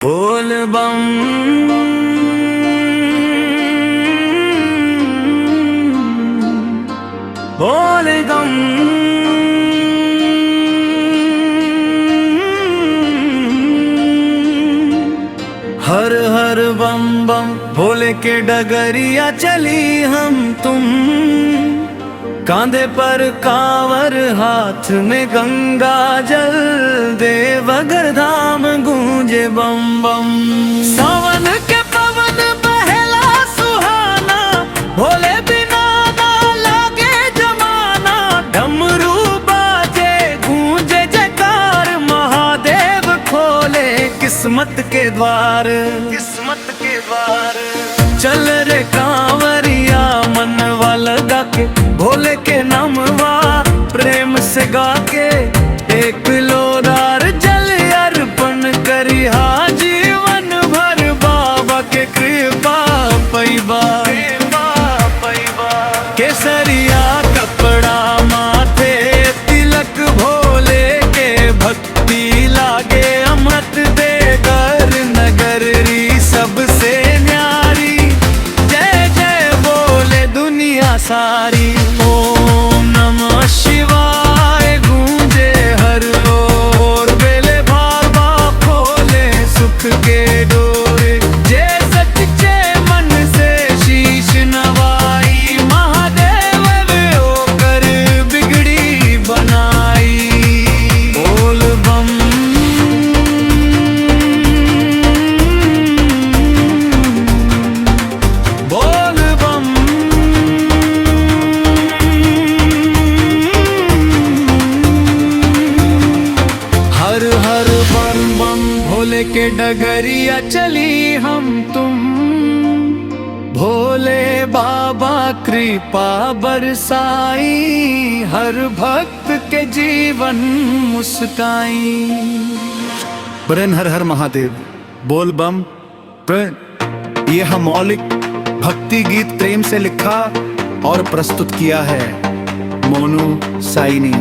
बोल बम बोल दम हर हर बम बम भोले के डगरिया चली हम तुम, कांधे पर कांवर हाथ में गंगा जल, देवघर धाम गूंजे बम बम। सावन के पवन बहला सुहाना, भोले बिना ना लागे जमाना। डमरू बाजे गूंजे जयकार, महादेव खोले किस्मत के द्वार, किस्मत के द्वार। चल रे कांवरिया मनवा लगा के, भोले के नामवा प्रेम से गा के। एक लोदार जल अर्पण करिहा, जीवन भर बाबा के कृपा पैबा। केसरिया कपड़ा माथे तिलक, भोले के भक्ति लागे अमृत दे। घर नगर री सबसे न्यारी, जय जय बोले दुनिया सारी। ओम नमः शिवाय गूंजे हर ओर, बेले बाबा खोले सुख के डोरे। जय सच्चे मन से शीश नवाई, महादेव होकर बिगड़ी बनाई। बोल बम बोल बम हर हर बम बम भोले के डगरिया चली हम तुम। भोले बाबा कृपा बरसाई, हर भक्त के जीवन मुस्काई। बरन हर हर महादेव बोल बम। ये हम मौलिक भक्ति गीत प्रेम से लिखा और प्रस्तुत किया है मोनू साइनी।